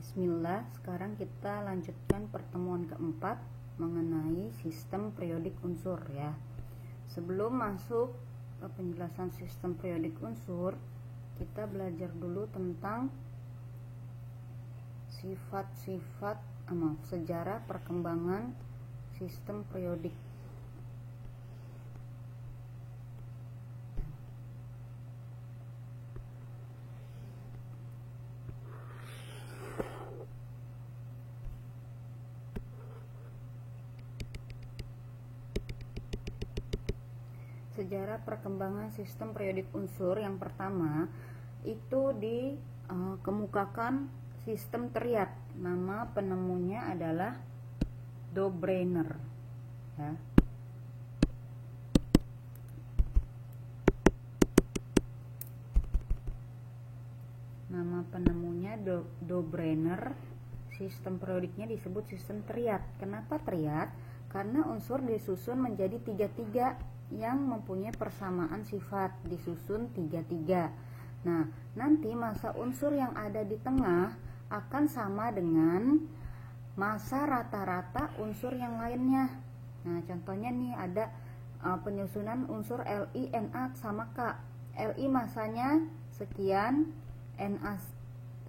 Bismillah, sekarang kita lanjutkan pertemuan keempat mengenai sistem periodik unsur ya. Sebelum masuk ke penjelasan sistem periodik unsur, kita belajar dulu tentang sifat-sifat sejarah perkembangan sistem periodik. Sejarah perkembangan sistem periodik unsur yang pertama itu dikemukakan sistem triad. Nama penemunya adalah Dobreiner ya. Nama penemunya Dobreiner. Sistem periodiknya disebut sistem triad. Kenapa triad? Karena unsur disusun menjadi tiga-tiga yang mempunyai persamaan sifat, disusun tiga-tiga. Nah, nanti massa unsur yang ada di tengah akan sama dengan massa rata-rata unsur yang lainnya. Nah, contohnya nih ada penyusunan unsur Li, Na sama K. Li massanya sekian, Na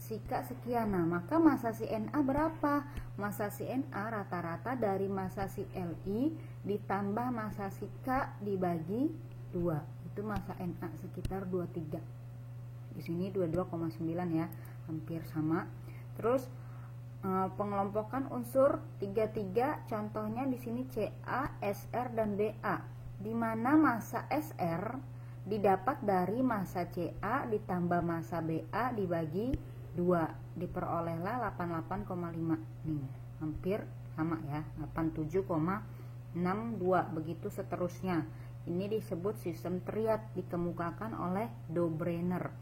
si K sekian. Nah, maka massa si Na berapa? Massa si Na rata-rata dari massa si Li ditambah massa si K dibagi 2. Itu massa Na sekitar 23. Di sini 22,9 ya, hampir sama. Terus pengelompokan unsur 33, contohnya di sini Ca, Sr dan Ba. Di mana massa Sr didapat dari massa Ca ditambah massa Ba dibagi 2, diperolehlah 88,5. Nih, hampir sama ya, 87,62, begitu seterusnya. Ini disebut sistem triad, dikemukakan oleh Dobreiner.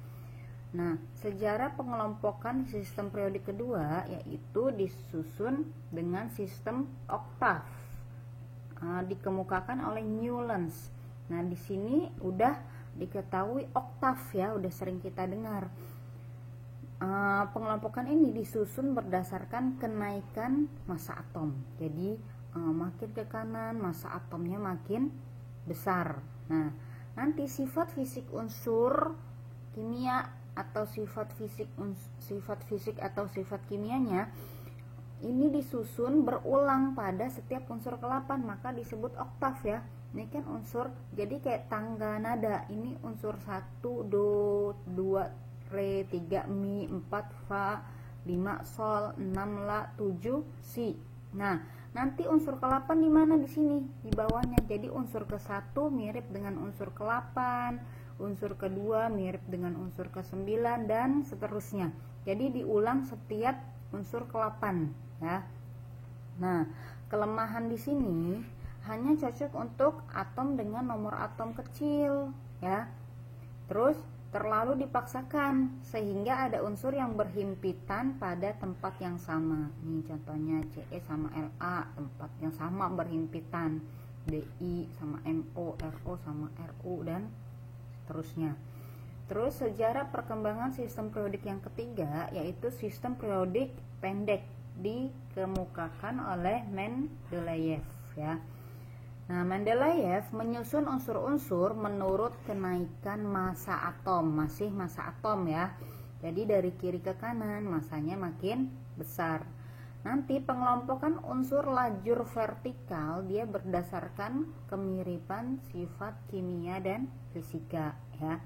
Nah, sejarah pengelompokan sistem periodik kedua yaitu disusun dengan sistem oktav, dikemukakan oleh Newlands. Nah, di sini udah diketahui oktav ya, udah sering kita dengar. Pengelompokan ini disusun berdasarkan kenaikan massa atom. Jadi makin ke kanan massa atomnya makin besar. Nah, nanti sifat fisik unsur kimia atau sifat fisik atau sifat kimianya ini disusun berulang pada setiap unsur ke-8, maka disebut oktav ya. Ini kan unsur, jadi kayak tangga nada. Ini unsur 1 do, 2 re, 3 mi, 4 fa, 5 sol, 6 la, 7 si. Nah, nanti unsur ke-8 di mana? Di sini, di bawahnya. Jadi unsur ke-1 mirip dengan unsur ke-8, unsur ke-2 mirip dengan unsur ke-9 dan seterusnya. Jadi diulang setiap unsur ke-8 ya. Nah, kelemahan di sini hanya cocok untuk atom dengan nomor atom kecil ya. Terus terlalu dipaksakan sehingga ada unsur yang berhimpitan pada tempat yang sama. Nih contohnya Ce sama La, tempat yang sama berhimpitan. Di sama No, Ro sama Ru dan seterusnya. Terus sejarah perkembangan sistem periodik yang ketiga yaitu sistem periodik pendek, dikemukakan oleh Mendeleev ya. Nah, Mendeleev menyusun unsur-unsur menurut kenaikan massa atom, masih massa atom ya. Jadi dari kiri ke kanan massanya makin besar. Nanti pengelompokan unsur lajur vertikal dia berdasarkan kemiripan sifat kimia dan fisika ya.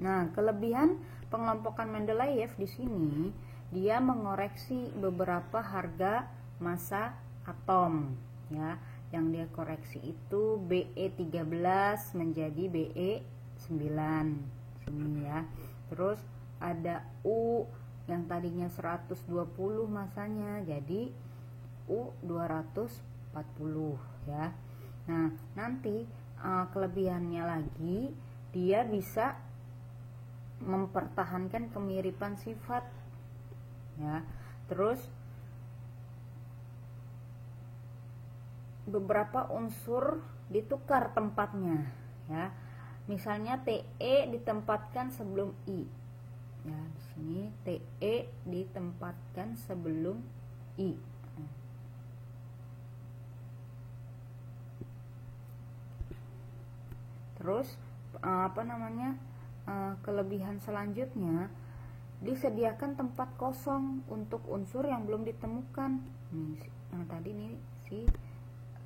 Nah, kelebihan pengelompokan Mendeleev di sini dia mengoreksi beberapa harga massa atom ya. Yang dia koreksi itu Be13 menjadi Be9 sini ya. Terus ada U yang tadinya 120 massanya jadi U240 ya. Nah, nanti kelebihannya lagi dia bisa mempertahankan kemiripan sifat ya. Terus beberapa unsur ditukar tempatnya ya. Misalnya Te ditempatkan sebelum I. Ya, di sini Te ditempatkan sebelum I. Terus kelebihan selanjutnya, disediakan tempat kosong untuk unsur yang belum ditemukan. Yang tadi nih si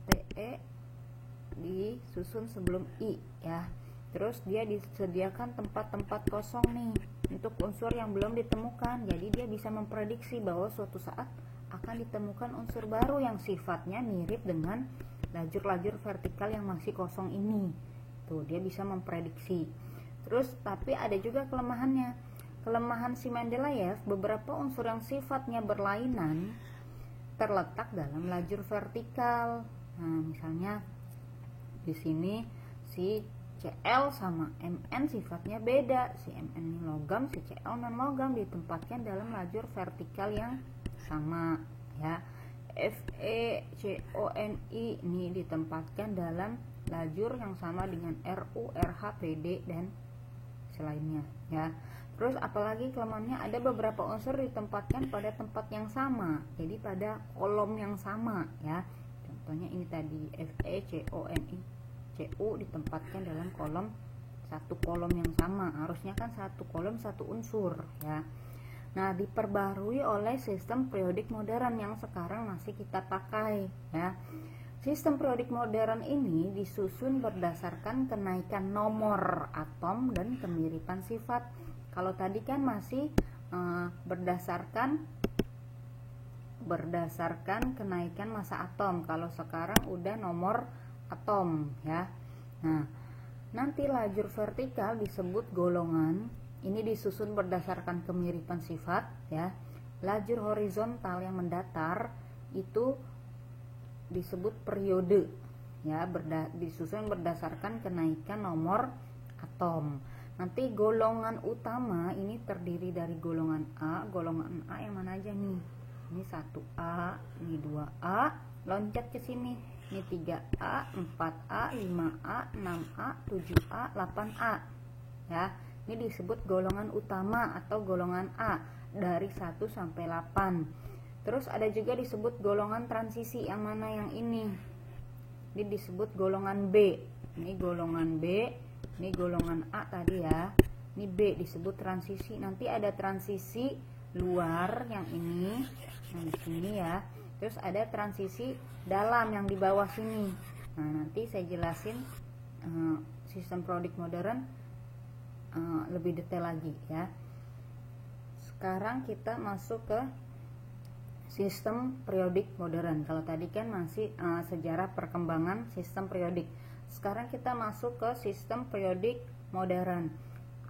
Te disusun sebelum I ya. Terus dia disediakan tempat-tempat kosong nih untuk unsur yang belum ditemukan. Jadi dia bisa memprediksi bahwa suatu saat akan ditemukan unsur baru yang sifatnya mirip dengan lajur-lajur vertikal yang masih kosong ini. Tuh, dia bisa memprediksi. Terus tapi ada juga kelemahannya. Kelemahan si Mendeleev, beberapa unsur yang sifatnya berlainan terletak dalam lajur vertikal. Nah, misalnya di sini si Cl sama Mn sifatnya beda. Si Mn ini logam, si Cl non logam, ditempatkan dalam lajur vertikal yang sama ya. FeCONI ini ditempatkan dalam lajur yang sama dengan Ru, Rh, Pd dan selainnya ya. Terus apalagi kelemahannya, ada beberapa unsur ditempatkan pada tempat yang sama, jadi pada kolom yang sama ya. Contohnya ini tadi FeCONI, Cu ditempatkan dalam satu kolom yang sama, harusnya kan satu kolom satu unsur ya. Nah, diperbarui oleh sistem periodik modern yang sekarang masih kita pakai ya. Sistem periodik modern ini disusun berdasarkan kenaikan nomor atom dan kemiripan sifat. Kalau tadi kan masih berdasarkan kenaikan massa atom. Kalau sekarang udah nomor atom ya. Nah, nanti lajur vertikal disebut golongan. Ini disusun berdasarkan kemiripan sifat ya. Lajur horizontal yang mendatar itu disebut periode ya, disusun berdasarkan kenaikan nomor atom. Nanti golongan utama ini terdiri dari golongan A. Golongan A yang mana aja nih? Ini 1A, ini 2A, loncat ke sini. Ini 3A, 4A, 5A, 6A, 7A, 8A. Ya, ini disebut golongan utama atau golongan A dari 1 sampai 8. Terus ada juga disebut golongan transisi, yang mana yang ini? Ini disebut golongan B. Ini golongan B, ini golongan A tadi ya. Ini B disebut transisi. Nanti ada transisi luar yang ini, yang di sini ya. Terus ada transisi dalam yang di bawah sini. Nah, nanti saya jelasin sistem periodik modern lebih detail lagi ya. Sekarang kita masuk ke sistem periodik modern. Kalau tadi kan masih sejarah perkembangan sistem periodik. Sekarang kita masuk ke sistem periodik modern.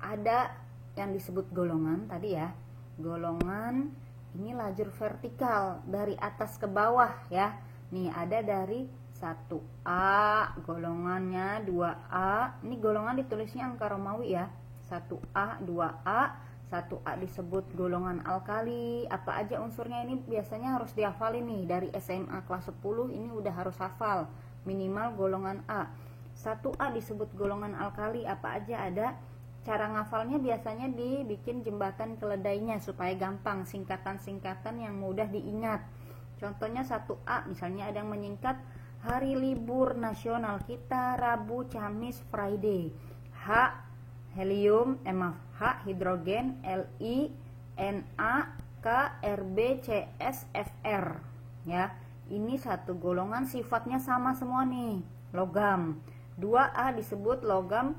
Ada yang disebut golongan tadi ya. Golongan ini lajur vertikal dari atas ke bawah ya. Nih ada dari 1A, golongannya 2A. Ini golongan ditulisnya angka Romawi ya. 1A, 2A, 1A disebut golongan alkali. Apa aja unsurnya ini biasanya harus dihafal ini. Dari SMA kelas 10 ini udah harus hafal. Minimal golongan A. 1A disebut golongan alkali. Apa aja ada. Cara ngafalnya biasanya dibikin jembatan keledainya supaya gampang. Singkatan-singkatan yang mudah diingat. Contohnya 1A misalnya ada yang menyingkat hari libur nasional kita Rabu, Kamis, Friday. H helium, H hidrogen, Li, Na, K, Rb, Cs, Fr ya. Ini satu golongan sifatnya sama semua nih, logam. 2A disebut logam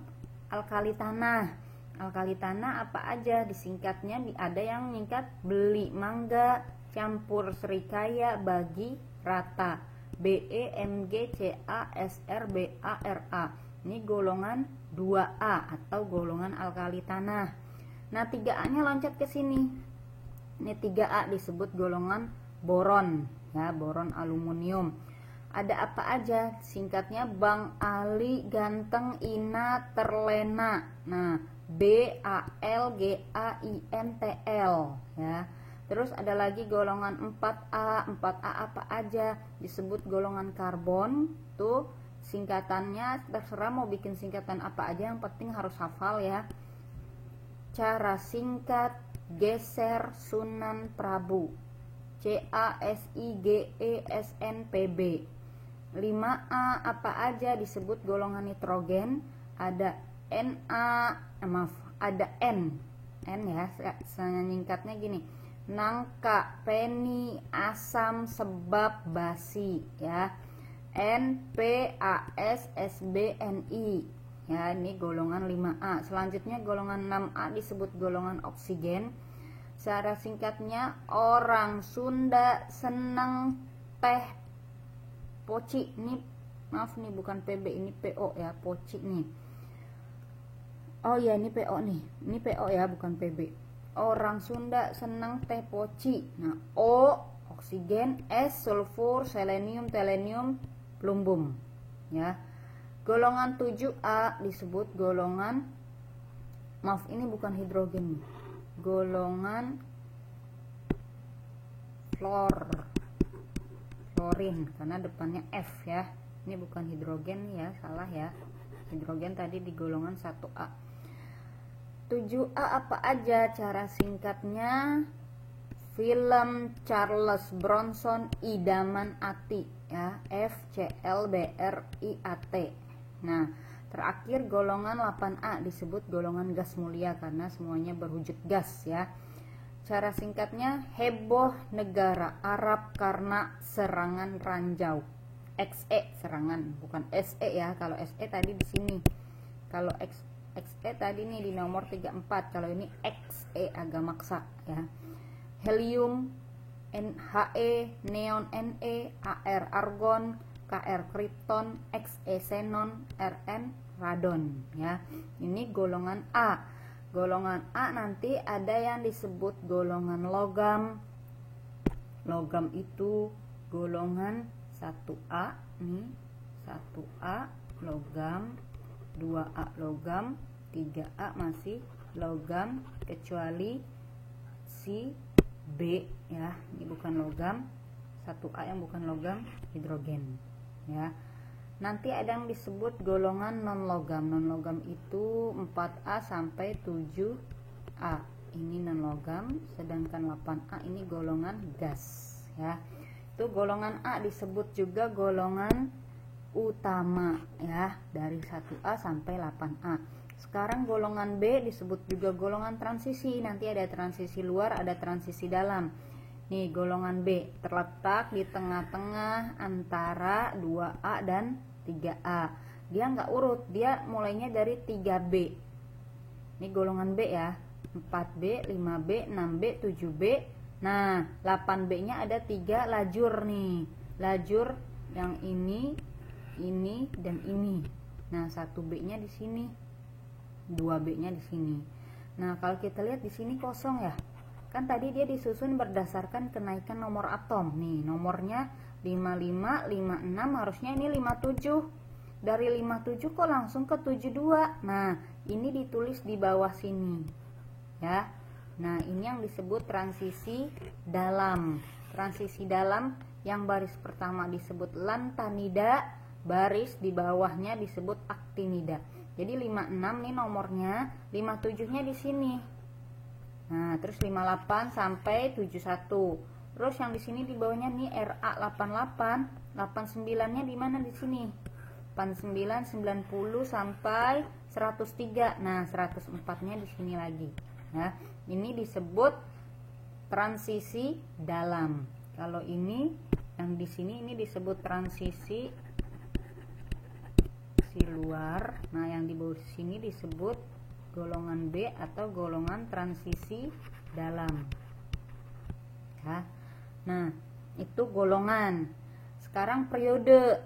alkali tanah. Alkali tanah apa aja disingkatnya? Ada yang nyingkat beli, mangga, campur, serikaya, bagi, rata. Be, Mg, Ca, Sr, Ba, Ra. Ini golongan 2A atau golongan alkali tanah. Nah, 3A nya loncat ke sini. Ini 3A disebut golongan boron ya, boron aluminium. Ada apa aja? Singkatnya Bang Ali, ganteng, Ina, terlena. Nah, BALGAINTL ya. Terus ada lagi golongan 4A. 4A apa aja? Disebut golongan karbon. Tuh singkatannya terserah mau bikin singkatan apa aja, yang penting harus hafal ya. cara singkat geser Sunan Prabu. CASIGESNPB. 5A apa aja disebut golongan nitrogen? Ada ada N ya, singkatnya gini: nangka, peni, asam, sebab, basi ya. NPASSBNI ya, ini golongan 5A. Selanjutnya golongan 6A disebut golongan oksigen. Secara singkatnya, orang Sunda senang teh poci. Ini maaf nih, bukan PB, ini PO ya, poci nih. Oh ya, ini PO nih. Ini PO ya, bukan PB. Orang Sunda senang teh poci. Nah, O oksigen, S sulfur, selenium, telenium, plumbum ya. Golongan 7A disebut golongan, maaf ini bukan hidrogen nih, golongan fluorin karena depannya F ya. Ini bukan hidrogen ya, salah ya. Hidrogen tadi di golongan 1A. 7A apa aja? Cara singkatnya, film Charles Bronson, Idaman Ati ya, FCLBRIAT. Nah, terakhir golongan 8A disebut golongan gas mulia karena semuanya berwujud gas ya. Cara singkatnya, heboh negara Arab karena serangan ranjau. XE serangan, bukan SE ya. Kalau SE tadi di sini. Kalau XE tadi nih di nomor 34. Kalau ini XE agak maksa ya. Helium, NHE, neon Ne, AR argon, KR krypton, Xe xenon, Rn radon ya. Ini golongan A. Golongan A nanti ada yang disebut golongan logam. Logam itu golongan 1A nih, 1A logam, 2A logam, 3A masih logam kecuali si B ya, ini bukan logam. 1A yang bukan logam, hidrogen ya. Nanti ada yang disebut golongan non logam. Non logam itu 4A sampai 7A. Ini non logam, sedangkan 8A ini golongan gas ya. Itu golongan A disebut juga golongan utama ya, dari 1A sampai 8A. Sekarang golongan B disebut juga golongan transisi. Nanti ada transisi luar, ada transisi dalam. Nih golongan B terletak di tengah-tengah antara 2A dan 3A. Dia nggak urut, dia mulainya dari 3B. Ini golongan B ya, 4B, 5B, 6B, 7B. Nah 8B-nya ada 3 lajur nih. Lajur yang ini, dan ini. Nah 1B-nya di sini, 2B-nya di sini. Nah, kalau kita lihat di sini kosong ya. Kan tadi dia disusun berdasarkan kenaikan nomor atom. Nih, nomornya 55, 56, harusnya ini 57. Dari 57 kok langsung ke 72. Nah, ini ditulis di bawah sini. Ya. Nah, ini yang disebut transisi dalam. Transisi dalam yang baris pertama disebut lantanida, baris di bawahnya disebut aktinida. Jadi 56 nih nomornya, 57-nya di sini. Nah, terus 58 sampai 71. Terus yang di sini di bawahnya nih RA88, 89-nya di mana di sini? 89, 90 sampai 103. Nah, 104-nya di sini lagi. Nah, ini disebut transisi dalam. Kalau ini yang di sini ini disebut transisi luar. Nah, yang di bawah sini disebut golongan B atau golongan transisi dalam. Ya. Nah, itu golongan. Sekarang periode.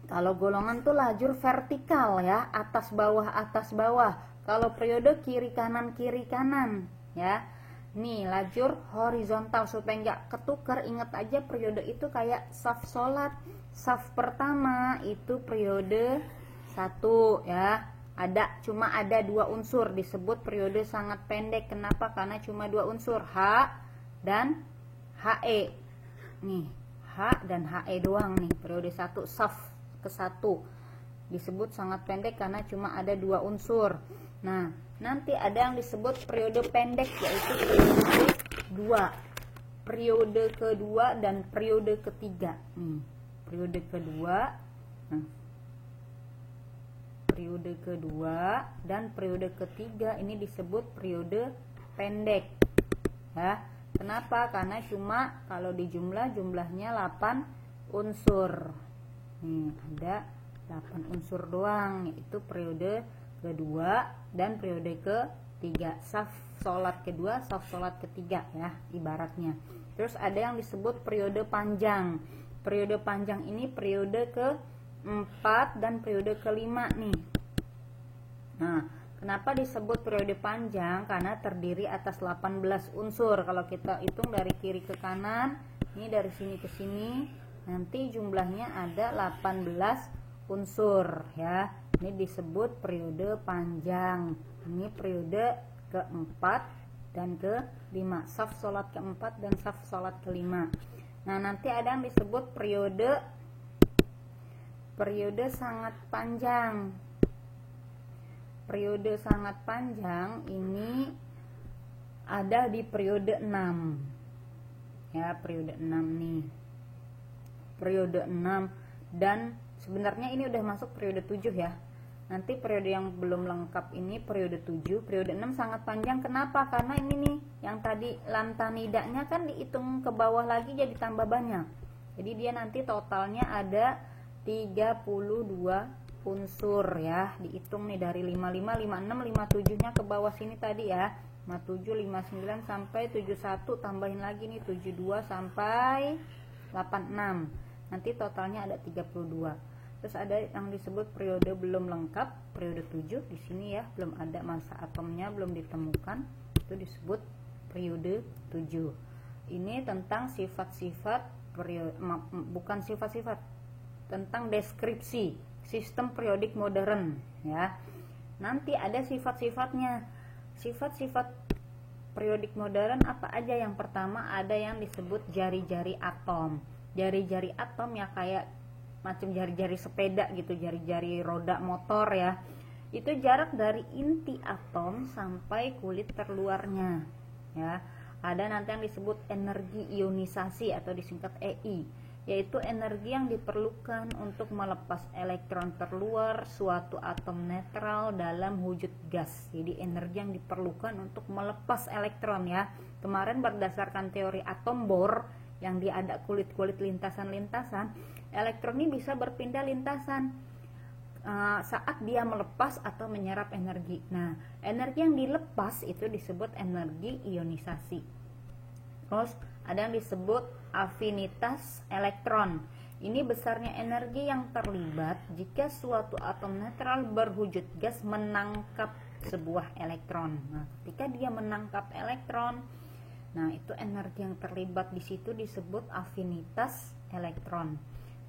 Kalau golongan tuh lajur vertikal ya, atas bawah atas bawah. Kalau periode kiri kanan ya. Nih, lajur horizontal supaya nggak ketukar. Ingat aja periode itu kayak saf sholat. Saf pertama itu periode 1 ya. Cuma ada 2 unsur, disebut periode sangat pendek. Kenapa? Karena cuma 2 unsur, H dan HE. Nih, H dan HE doang nih, periode 1 saf ke 1. Disebut sangat pendek karena cuma ada 2 unsur. Nah, Nanti ada yang disebut periode pendek, yaitu periode kedua. Periode kedua dan periode ketiga. Periode kedua. Periode kedua dan periode ketiga ini disebut periode pendek. Ya. Kenapa? Karena cuma kalau dijumlah jumlahnya 8 unsur. Ada 8 unsur doang, yaitu periode kedua dan periode ketiga. Saf sholat kedua, saf sholat ketiga ya ibaratnya. Terus ada yang disebut periode panjang. Periode panjang ini periode ke-4 dan periode ke-5 nih. Nah, kenapa disebut periode panjang? Karena terdiri atas 18 unsur. Kalau kita hitung dari kiri ke kanan, ini dari sini ke sini, nanti jumlahnya ada 18 unsur ya. Ini disebut periode panjang. Ini periode keempat dan ke-5, saf sholat keempat dan saf sholat ke-5. Nah, nanti ada yang disebut periode sangat panjang. Periode sangat panjang ini ada di periode 6 ya, periode 6 nih, periode 6, dan sebenarnya ini udah masuk periode 7 ya. Nanti periode yang belum lengkap ini periode 7. Periode 6 sangat panjang. Kenapa? Karena ini nih, yang tadi lantanidanya kan dihitung ke bawah lagi jadi tambah banyak. Jadi dia nanti totalnya ada 32 unsur ya. Dihitung nih dari 55, 56, 57 nya ke bawah sini tadi ya. 57, 59 sampai 71, tambahin lagi nih 72 sampai 86. Nanti totalnya ada 32. Terus ada yang disebut periode belum lengkap, periode 7 di sini ya, belum ada massa atomnya, belum ditemukan. Itu disebut periode 7. Ini tentang sifat-sifat periode, bukan sifat-sifat, tentang deskripsi sistem periodik modern ya. Nanti ada sifat-sifatnya. Sifat-sifat periodik modern apa aja? Yang pertama ada yang disebut jari-jari atom. Jari-jari atom ya kayak macam jari-jari sepeda gitu, jari-jari roda motor ya. Itu jarak dari inti atom sampai kulit terluarnya ya. Ada nanti yang disebut energi ionisasi atau disingkat EI, yaitu energi yang diperlukan untuk melepas elektron terluar suatu atom netral dalam wujud gas. Jadi energi yang diperlukan untuk melepas elektron ya. Kemarin berdasarkan teori atom Bohr yang dia ada kulit-kulit lintasan-lintasan, elektron ini bisa berpindah lintasan saat dia melepas atau menyerap energi. Nah, energi yang dilepas itu disebut energi ionisasi. Terus ada yang disebut afinitas elektron. Ini besarnya energi yang terlibat jika suatu atom netral berwujud gas menangkap sebuah elektron. Nah, ketika dia menangkap elektron, nah itu energi yang terlibat di situ disebut afinitas elektron.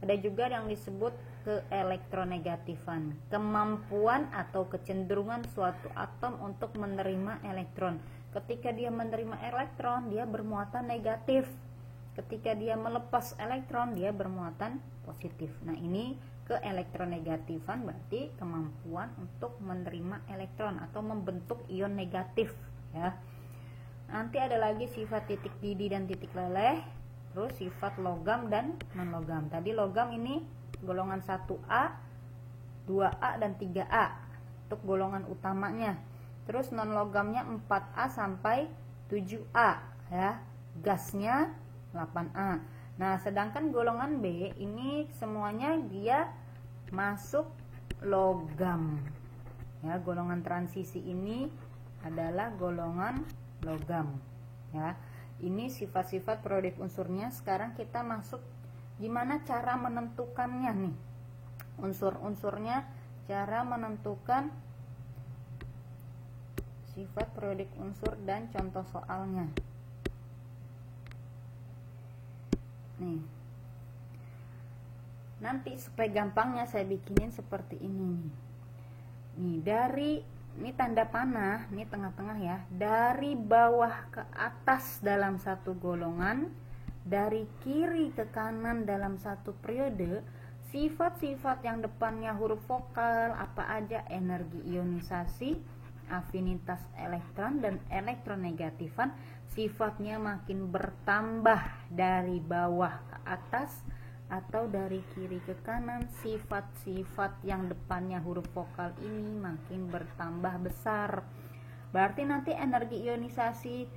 Ada juga yang disebut keelektronegatifan, kemampuan atau kecenderungan suatu atom untuk menerima elektron. Ketika dia menerima elektron, dia bermuatan negatif. Ketika dia melepas elektron, dia bermuatan positif. Nah, ini keelektronegatifan berarti kemampuan untuk menerima elektron atau membentuk ion negatif ya. Nanti ada lagi sifat titik didih dan titik leleh. Terus sifat logam dan non-logam. Tadi logam ini golongan 1A, 2A, dan 3A untuk golongan utamanya. Terus non-logamnya 4A sampai 7A ya. Gasnya 8A. Nah, sedangkan golongan B ini semuanya dia masuk logam. Ya, golongan transisi ini adalah golongan logam ya. Ini sifat-sifat periodik unsurnya. Sekarang kita masuk gimana cara menentukannya nih. Unsur-unsurnya, cara menentukan sifat periodik unsur dan contoh soalnya. Nih. Nanti supaya gampangnya saya bikinin seperti ini nih. Nih, dari ini tanda panah, ini tengah-tengah ya. Dari bawah ke atas dalam satu golongan, dari kiri ke kanan dalam satu periode, sifat-sifat yang depannya huruf vokal apa aja, energi ionisasi, afinitas elektron dan elektronegatifan sifatnya makin bertambah dari bawah ke atas atau dari kiri ke kanan. Sifat-sifat yang depannya huruf vokal ini makin bertambah besar. Berarti nanti energi ionisasi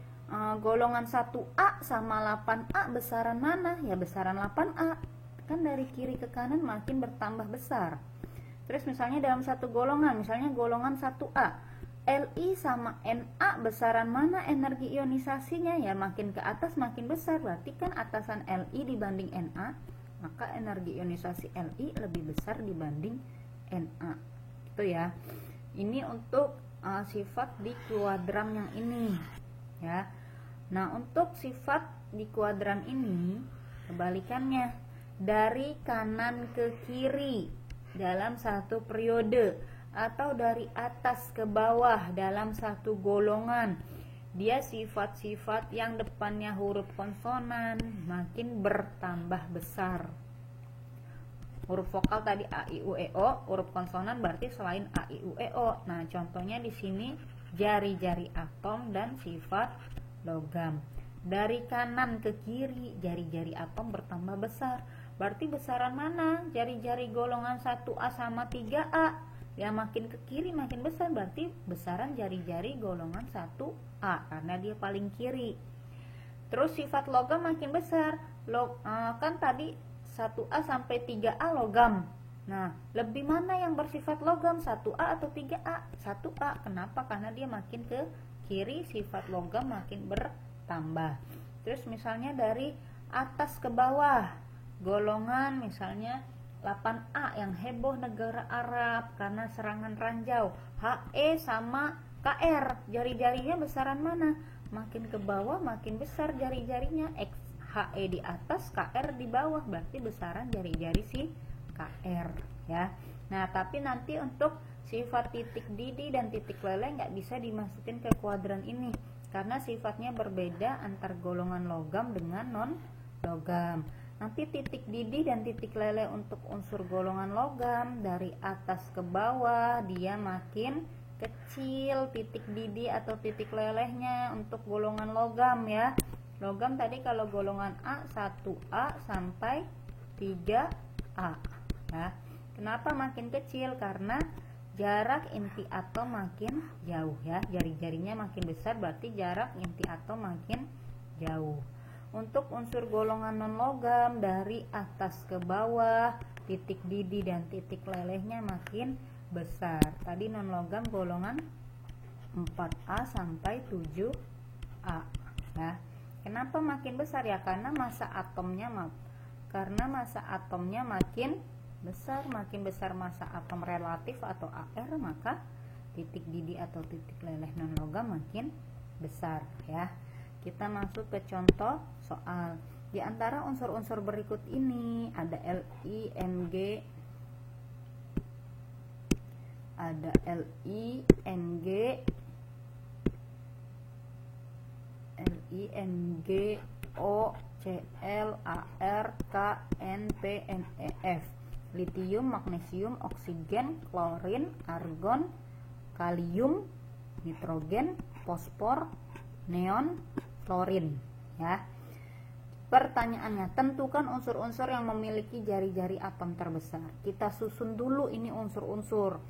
golongan 1A sama 8A besaran mana? Ya besaran 8A. Kan dari kiri ke kanan makin bertambah besar. Terus misalnya dalam satu golongan, misalnya golongan 1A, Li sama Na besaran mana energi ionisasinya? Ya makin ke atas makin besar. Berarti kan atasan Li dibanding Na, maka energi ionisasi Li lebih besar dibanding Na. Itu ya. Ini untuk sifat di kuadran yang ini, ya. Nah, untuk sifat di kuadran ini kebalikannya, dari kanan ke kiri dalam satu periode atau dari atas ke bawah dalam satu golongan, dia sifat-sifat yang depannya huruf konsonan makin bertambah besar. Huruf vokal tadi A, I, U, E, O, huruf konsonan berarti selain A, I, U, E, O. Nah, contohnya di sini jari-jari atom dan sifat logam. Dari kanan ke kiri jari-jari atom bertambah besar. Berarti besaran mana? Jari-jari golongan 1A sama 3A. Ya makin ke kiri makin besar, berarti besaran jari-jari golongan 1A karena dia paling kiri. Terus sifat logam makin besar. Kan tadi 1A sampai 3A logam. Nah, lebih mana yang bersifat logam, 1A atau 3A? 1A. Kenapa? Karena dia makin ke kiri, sifat logam makin bertambah. Terus misalnya dari atas ke bawah, golongan misalnya 8A yang heboh negara Arab karena serangan ranjau, HE sama KR, jari-jarinya besaran mana? Makin ke bawah makin besar jari-jarinya. HE di atas, KR di bawah, berarti besaran jari-jari si KR, ya. Nah, tapi nanti untuk sifat titik didih dan titik leleh nggak bisa dimasukin ke kuadran ini karena sifatnya berbeda antar golongan logam dengan non logam. Nanti titik didih dan titik leleh untuk unsur golongan logam dari atas ke bawah dia makin kecil titik didih atau titik lelehnya untuk golongan logam, ya. Logam tadi kalau golongan A 1A sampai 3A, ya. Kenapa makin kecil? Karena jarak inti atom makin jauh, ya. Jari-jarinya makin besar berarti jarak inti atom makin jauh. Untuk unsur golongan non logam dari atas ke bawah titik didih dan titik lelehnya makin besar. Tadi non logam golongan 4A sampai 7A, ya. Kenapa makin besar? Ya karena massa atomnya makin besar. Makin besar massa atom relatif atau AR, maka titik didih atau titik leleh non logam makin besar, ya. Kita masuk ke contoh soal. Di antara unsur-unsur berikut ini ada Li, Mg, O, Cl, Ar, K, N, P, NeF. Litium, magnesium, oksigen, klorin, argon, kalium, nitrogen, fosfor, neon, fluorin, ya. Pertanyaannya, tentukan unsur-unsur yang memiliki jari-jari atom terbesar. Kita susun dulu ini unsur-unsur.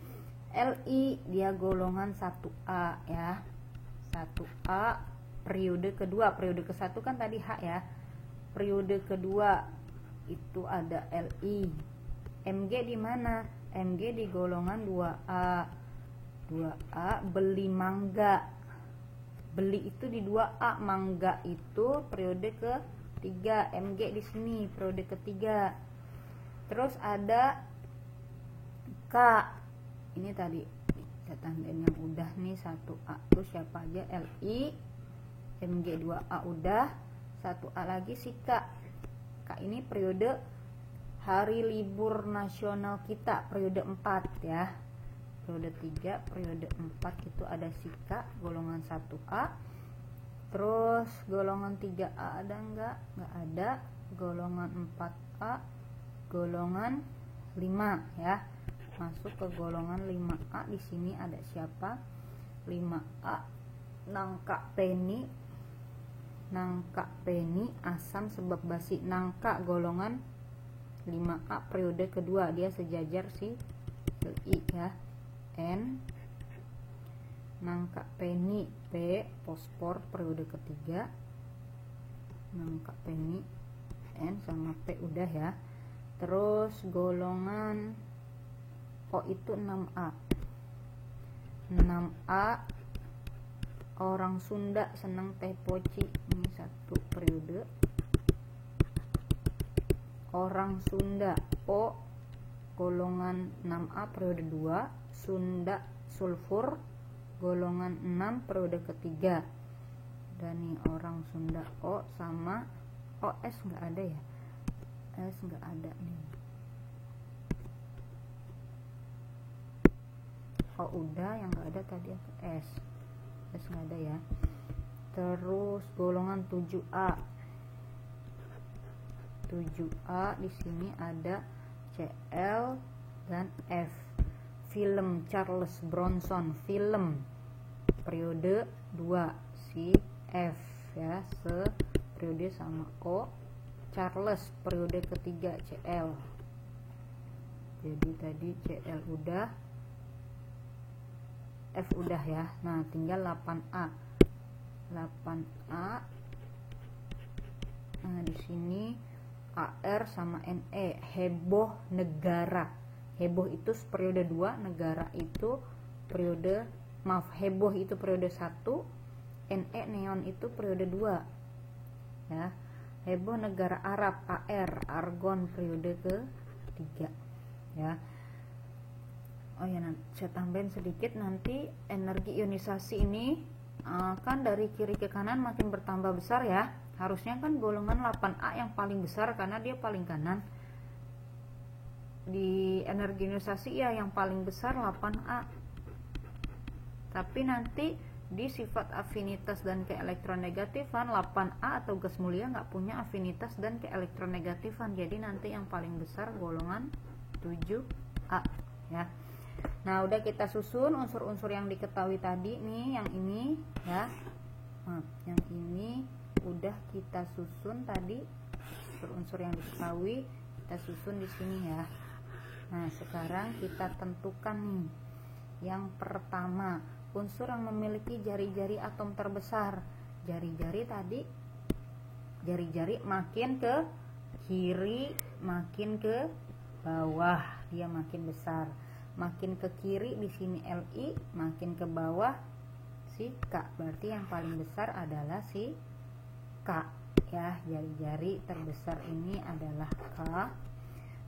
Li dia golongan 1A, ya. 1A periode kedua. Periode ke-1 kan tadi H, ya. Periode kedua itu ada Li. Mg di mana? Mg di golongan 2A. 2A beli mangga. Beli itu di 2A, mangga itu periode ke-3. Mg di sini periode ke-3. Terus ada K. Ini tadi kita tandain yang udah nih 1A. Terus siapa aja? Li, Mg 2A udah. 1A lagi si K. K ini periode hari libur nasional kita, periode 4, ya. Periode 3, periode 4 itu ada si K, golongan 1A. Terus golongan 3A ada enggak? Enggak ada. Golongan 4A, golongan 5, ya. Masuk ke golongan 5A, di sini ada siapa? 5A nangka peni asam sebab basi. Nangka golongan 5A periode kedua, dia sejajar si I ya. N nangka peni P fosfor periode ketiga. Nangka peni N sama P udah ya. Terus golongan O itu 6A. 6A orang Sunda senang teh poci, ini satu periode. Orang Sunda O golongan 6A periode 2. Sunda sulfur golongan 6 periode ketiga. Dan nih orang Sunda O sama OS nggak ada ya, S nggak ada nih. Oh udah, yang nggak ada tadi S nggak ada ya. Terus golongan 7A di sini ada Cl dan F. Film Charles Bronson, film periode 2 si F ya, periode sama O. Charles periode ketiga Cl. Jadi tadi Cl udah, F udah ya. Nah tinggal 8A. Nah di sini AR sama NE, heboh negara. Heboh itu periode 2, negara itu periode, heboh itu periode 1, NE neon itu periode 2 ya. Heboh negara Arab, AR argon periode ke-3 ya. Oh ya, nanti saya tambahin sedikit, nanti energi ionisasi ini kan dari kiri ke kanan makin bertambah besar ya. Harusnya kan golongan 8A yang paling besar karena dia paling kanan. Di energi ionisasi ya yang paling besar 8A. Tapi nanti di sifat afinitas dan keelektronegatifan 8A atau gas mulia nggak punya afinitas dan keelektronegatifan. Jadi nanti yang paling besar golongan 7A ya. Nah udah kita susun unsur-unsur yang diketahui tadi nih, yang ini ya. Yang ini udah kita susun tadi, unsur-unsur yang diketahui kita susun di sini ya. Nah sekarang kita tentukan nih. Yang pertama, unsur yang memiliki jari-jari atom terbesar. Jari-jari tadi, jari-jari makin ke kiri makin ke bawah dia makin besar. Makin ke kiri di sini Li, makin ke bawah si K. Berarti yang paling besar adalah si K ya. Jari-jari terbesar ini adalah K.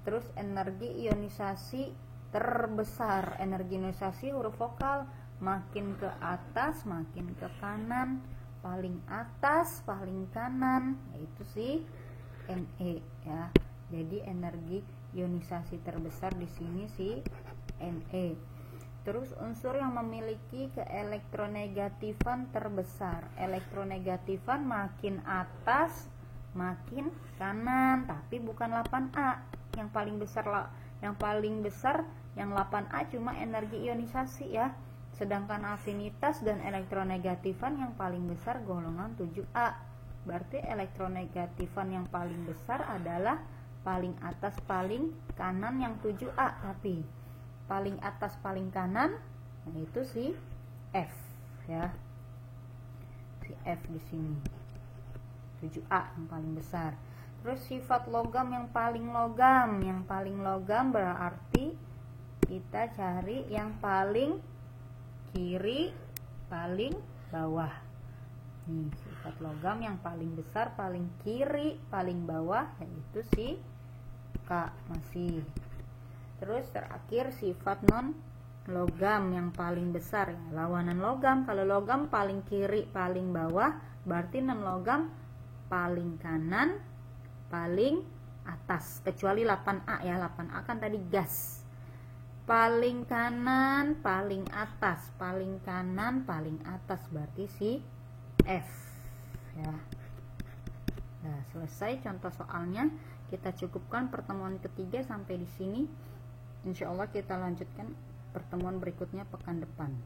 Terus energi ionisasi terbesar, energi ionisasi huruf vokal, makin ke atas makin ke kanan, paling atas paling kanan, yaitu si Ne ya. Jadi energi ionisasi terbesar di sini si Ne. Terus unsur yang memiliki keelektronegatifan terbesar, elektronegatifan makin atas makin kanan, tapi bukan 8A. Yang paling besar yang 8A cuma energi ionisasi ya. Sedangkan afinitas dan elektronegatifan yang paling besar golongan 7A. Berarti elektronegatifan yang paling besar adalah paling atas paling kanan yang 7A, tapi paling atas paling kanan yaitu si F ya. Si F di sini 7A yang paling besar. Terus sifat logam yang paling logam berarti kita cari yang paling kiri paling bawah. Nih, sifat logam yang paling besar paling kiri paling bawah yaitu si K masih. Terus terakhir sifat non logam yang paling besar ya, lawanan logam. Kalau logam paling kiri paling bawah, berarti non logam paling kanan paling atas, kecuali 8A ya. 8A kan tadi gas. Paling kanan paling atas, paling kanan paling atas, berarti si F ya. Nah, selesai contoh soalnya. Kita cukupkan pertemuan ketiga sampai di sini. Insya Allah kita lanjutkan pertemuan berikutnya pekan depan.